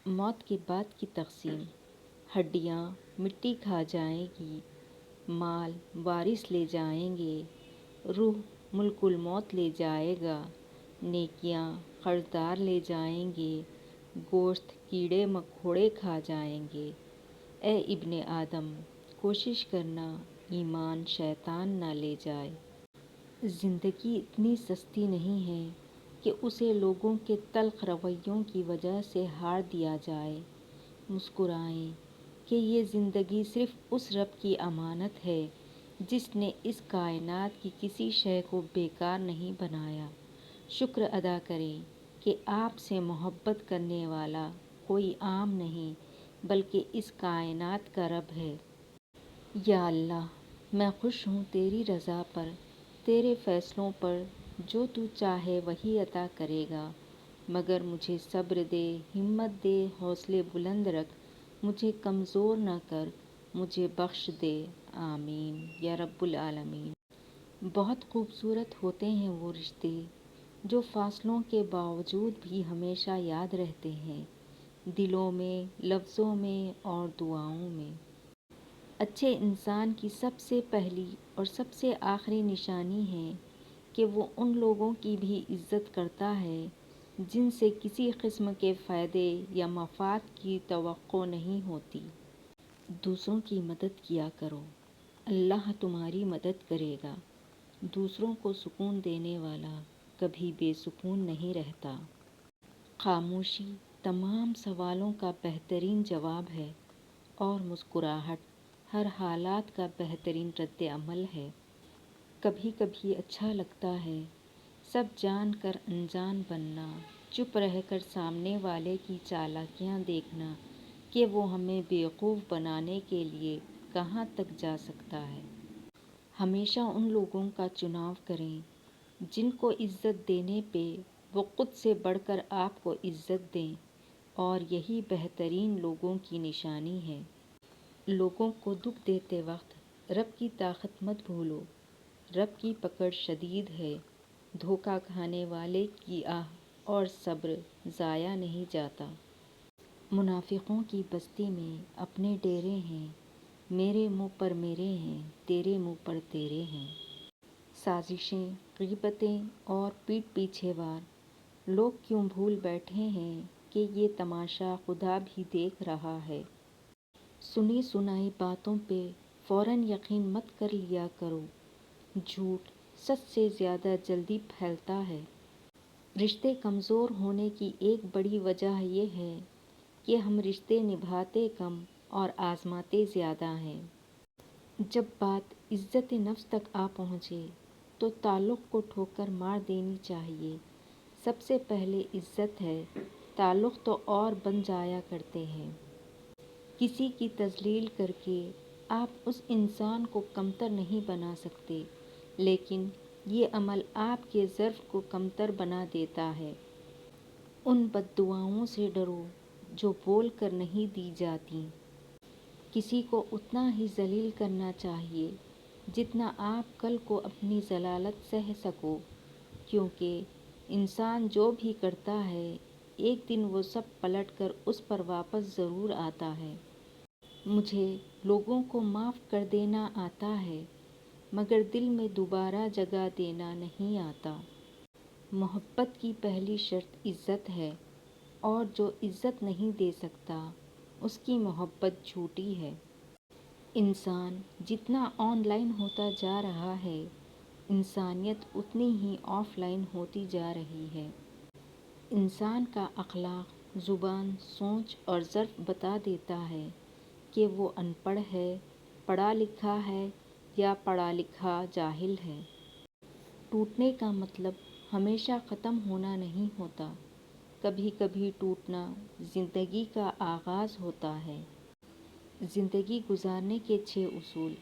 موت کے بعد کی تقسیم۔ ہڈیاں مٹی کھا جائیں گی، مال وارث لے جائیں گے، روح ملک الموت لے جائے گا، نیکیاں قرضدار لے جائیں گے، گوشت کیڑے مکوڑے کھا جائیں گے۔ اے ابن آدم، کوشش کرنا ایمان شیطان نہ لے جائے۔ زندگی اتنی سستی نہیں ہے کہ اسے لوگوں کے تلخ رویوں کی وجہ سے ہار دیا جائے۔ مسکرائیں کہ یہ زندگی صرف اس رب کی امانت ہے جس نے اس کائنات کی کسی شے کو بیکار نہیں بنایا۔ شکر ادا کریں کہ آپ سے محبت کرنے والا کوئی عام نہیں بلکہ اس کائنات کا رب ہے۔ یا اللہ، میں خوش ہوں تیری رضا پر، تیرے فیصلوں پر۔ جو تو چاہے وہی عطا کرے گا، مگر مجھے صبر دے، ہمت دے، حوصلے بلند رکھ، مجھے کمزور نہ کر، مجھے بخش دے۔ آمین یا رب العالمین۔ بہت خوبصورت ہوتے ہیں وہ رشتے جو فاصلوں کے باوجود بھی ہمیشہ یاد رہتے ہیں، دلوں میں، لفظوں میں اور دعاؤں میں۔ اچھے انسان کی سب سے پہلی اور سب سے آخری نشانی ہے کہ وہ ان لوگوں کی بھی عزت کرتا ہے جن سے کسی قسم کے فائدے یا مفاد کی توقع نہیں ہوتی۔ دوسروں کی مدد کیا کرو، اللہ تمہاری مدد کرے گا۔ دوسروں کو سکون دینے والا کبھی بے سکون نہیں رہتا۔ خاموشی تمام سوالوں کا بہترین جواب ہے اور مسکراہٹ ہر حالات کا بہترین رد عمل ہے۔ کبھی کبھی اچھا لگتا ہے سب جان کر انجان بننا، چپ رہ کر سامنے والے کی چالاکیاں دیکھنا کہ وہ ہمیں بیوقوف بنانے کے لیے کہاں تک جا سکتا ہے۔ ہمیشہ ان لوگوں کا چناؤ کریں جن کو عزت دینے پہ وہ خود سے بڑھ کر آپ کو عزت دیں، اور یہی بہترین لوگوں کی نشانی ہے۔ لوگوں کو دکھ دیتے وقت رب کی طاقت مت بھولو، رب کی پکڑ شدید ہے۔ دھوکہ کھانے والے کی آہ اور صبر ضائع نہیں جاتا۔ منافقوں کی بستی میں اپنے ڈیرے ہیں، میرے منہ پر میرے ہیں، تیرے منہ پر تیرے ہیں۔ سازشیں، غیبتیں اور پیٹھ پیچھے وار، لوگ کیوں بھول بیٹھے ہیں کہ یہ تماشا خدا بھی دیکھ رہا ہے۔ سنی سنائی باتوں پہ فوراً یقین مت کر لیا کرو، جھوٹ سچ سے زیادہ جلدی پھیلتا ہے۔ رشتے کمزور ہونے کی ایک بڑی وجہ یہ ہے کہ ہم رشتے نبھاتے کم اور آزماتے زیادہ ہیں۔ جب بات عزت نفس تک آ پہنچے تو تعلق کو ٹھوکر مار دینی چاہیے۔ سب سے پہلے عزت ہے، تعلق تو اور بن جایا کرتے ہیں۔ کسی کی تذلیل کر کے آپ اس انسان کو کمتر نہیں بنا سکتے، لیکن یہ عمل آپ کے ظرف کو کمتر بنا دیتا ہے۔ ان بد دعاؤں سے ڈرو جو بول کر نہیں دی جاتیں۔ کسی کو اتنا ہی ذلیل کرنا چاہیے جتنا آپ کل کو اپنی ذلالت سہ سکو، کیونکہ انسان جو بھی کرتا ہے ایک دن وہ سب پلٹ کر اس پر واپس ضرور آتا ہے۔ مجھے لوگوں کو معاف کر دینا آتا ہے، مگر دل میں دوبارہ جگہ دینا نہیں آتا۔ محبت کی پہلی شرط عزت ہے، اور جو عزت نہیں دے سکتا اس کی محبت جھوٹی ہے۔ انسان جتنا آن لائن ہوتا جا رہا ہے، انسانیت اتنی ہی آف لائن ہوتی جا رہی ہے۔ انسان کا اخلاق، زبان، سوچ اور ظرف بتا دیتا ہے کہ وہ ان پڑھ ہے، پڑھا لکھا ہے یا پڑھا لکھا جاہل ہے۔ ٹوٹنے کا مطلب ہمیشہ ختم ہونا نہیں ہوتا، کبھی کبھی ٹوٹنا زندگی کا آغاز ہوتا ہے۔ زندگی گزارنے کے 6 اصول۔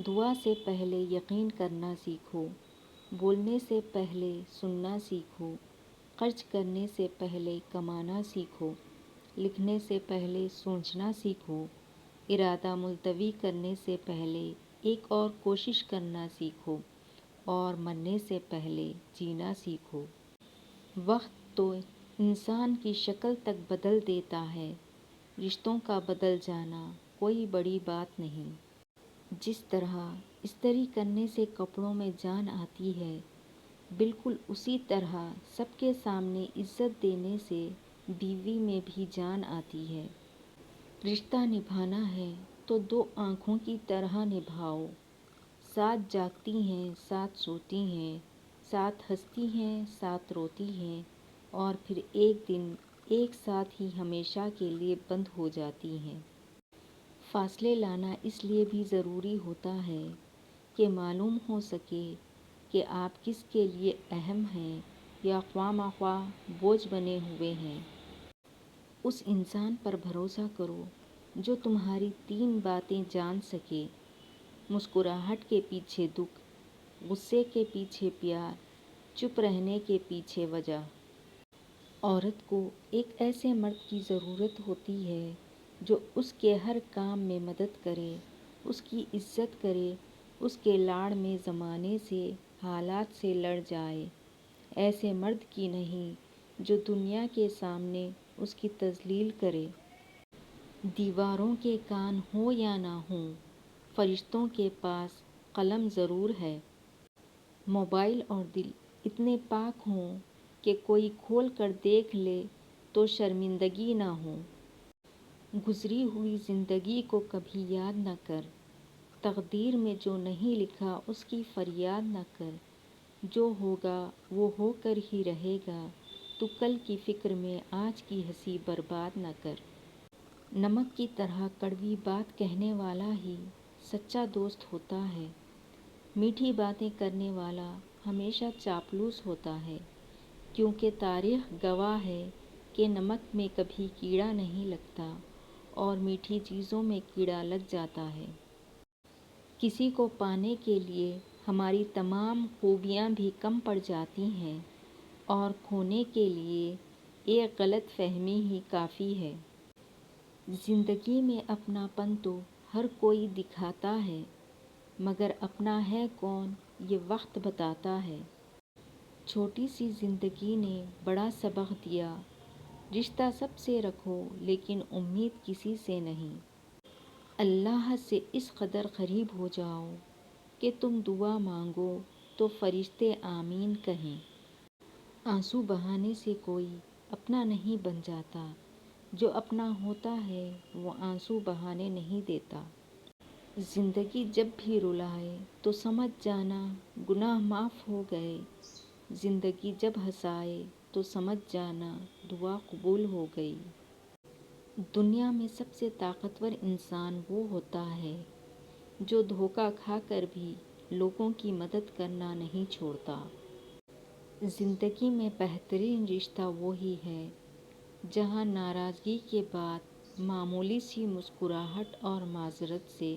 دعا سے پہلے یقین کرنا سیکھو، بولنے سے پہلے سننا سیکھو، خرچ کرنے سے پہلے کمانا سیکھو، لکھنے سے پہلے سوچنا سیکھو، ارادہ ملتوی کرنے سے پہلے ایک اور کوشش کرنا سیکھو، اور مرنے سے پہلے جینا سیکھو۔ وقت تو انسان کی شکل تک بدل دیتا ہے۔ رشتوں کا بدل جانا کوئی بڑی بات نہیں۔ جس طرح استری کرنے سے کپڑوں میں جان آتی ہے، بالکل اسی طرح سب کے سامنے عزت دینے سے بیوی میں بھی جان آتی ہے۔ رشتہ نبھانا ہے تو دو آنکھوں کی طرح نبھاؤ۔ ساتھ جاگتی ہیں، ساتھ سوتی ہیں، ساتھ ہنستی ہیں، ساتھ روتی ہیں، اور پھر ایک دن ایک ساتھ ہی ہمیشہ کے لیے بند ہو جاتی ہیں۔ فاصلے لانا اس لیے بھی ضروری ہوتا ہے کہ معلوم ہو سکے کہ آپ کس کے لیے اہم ہیں یا خواہ مخواہ بوجھ بنے ہوئے ہیں۔ اس انسان پر بھروسہ کرو جو تمہاری 3 باتیں جان سکے: مسکراہٹ کے پیچھے دکھ، غصے کے پیچھے پیار، چپ رہنے کے پیچھے وجہ۔ عورت کو ایک ایسے مرد کی ضرورت ہوتی ہے جو اس کے ہر کام میں مدد کرے، اس کی عزت کرے، اس کے لاڑ میں زمانے سے، حالات سے لڑ جائے۔ ایسے مرد کی نہیں جو دنیا کے سامنے اس کی تذلیل کرے۔ دیواروں کے کان ہوں یا نہ ہوں، فرشتوں کے پاس قلم ضرور ہے۔ موبائل اور دل اتنے پاک ہوں کہ کوئی کھول کر دیکھ لے تو شرمندگی نہ ہو۔ گزری ہوئی زندگی کو کبھی یاد نہ کر، تقدیر میں جو نہیں لکھا اس کی فریاد نہ کر۔ جو ہوگا وہ ہو کر ہی رہے گا، تو کل کی فکر میں آج کی ہنسی برباد نہ کر۔ نمک کی طرح کڑوی بات کہنے والا ہی سچا دوست ہوتا ہے۔ میٹھی باتیں کرنے والا ہمیشہ چاپلوس ہوتا ہے، کیونکہ تاریخ گواہ ہے کہ نمک میں کبھی کیڑا نہیں لگتا اور میٹھی چیزوں میں کیڑا لگ جاتا ہے۔ کسی کو پانے کے لیے ہماری تمام خوبیاں بھی کم پڑ جاتی ہیں، اور کھونے کے لیے ایک غلط فہمی ہی کافی ہے۔ زندگی میں اپنا پن تو ہر کوئی دکھاتا ہے، مگر اپنا ہے کون یہ وقت بتاتا ہے۔ چھوٹی سی زندگی نے بڑا سبق دیا، رشتہ سب سے رکھو لیکن امید کسی سے نہیں۔ اللہ سے اس قدر قریب ہو جاؤ کہ تم دعا مانگو تو فرشتے آمین کہیں۔ آنسو بہانے سے کوئی اپنا نہیں بن جاتا، جو اپنا ہوتا ہے وہ آنسو بہانے نہیں دیتا۔ زندگی جب بھی رلائے تو سمجھ جانا گناہ معاف ہو گئے، زندگی جب ہنسائے تو سمجھ جانا دعا قبول ہو گئی۔ دنیا میں سب سے طاقتور انسان وہ ہوتا ہے جو دھوکہ کھا کر بھی لوگوں کی مدد کرنا نہیں چھوڑتا۔ زندگی میں بہترین رشتہ وہی ہے جہاں ناراضگی کے بعد معمولی سی مسکراہٹ اور معذرت سے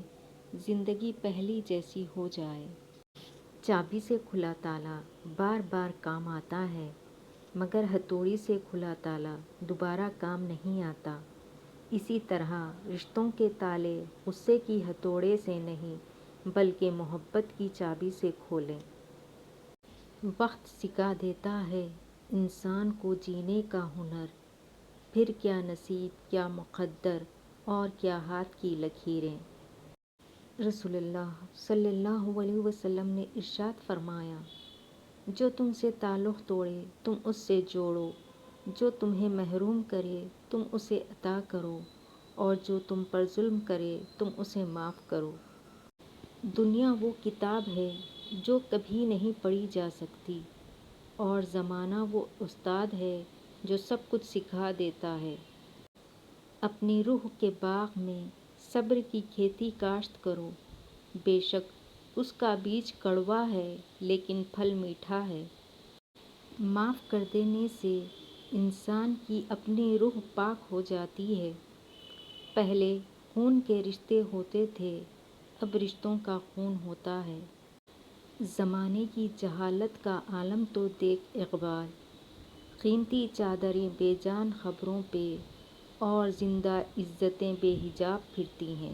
زندگی پہلی جیسی ہو جائے۔ چابی سے کھلا تالا بار بار کام آتا ہے، مگر ہتھوڑی سے کھلا تالا دوبارہ کام نہیں آتا۔ اسی طرح رشتوں کے تالے غصے کی ہتھوڑے سے نہیں بلکہ محبت کی چابی سے کھولیں۔ وقت سکھا دیتا ہے انسان کو جینے کا ہنر، پھر کیا نصیب، کیا مقدر اور کیا ہاتھ کی لکیریں۔ رسول اللہ صلی اللہ علیہ وسلم نے ارشاد فرمایا، جو تم سے تعلق توڑے تم اس سے جوڑو، جو تمہیں محروم کرے تم اسے عطا کرو، اور جو تم پر ظلم کرے تم اسے معاف کرو۔ دنیا وہ کتاب ہے جو کبھی نہیں پڑھی جا سکتی، اور زمانہ وہ استاد ہے جو سب کچھ سکھا دیتا ہے۔ اپنی روح کے باغ میں صبر کی کھیتی کاشت کرو، بے شک اس کا بیج کڑوا ہے لیکن پھل میٹھا ہے۔ معاف کر دینے سے انسان کی اپنی روح پاک ہو جاتی ہے۔ پہلے خون کے رشتے ہوتے تھے، اب رشتوں کا خون ہوتا ہے۔ زمانے کی جہالت کا عالم تو دیکھ اقبال، قیمتی چادریں بے جان خبروں پہ اور زندہ عزتیں بے حجاب پھرتی ہیں۔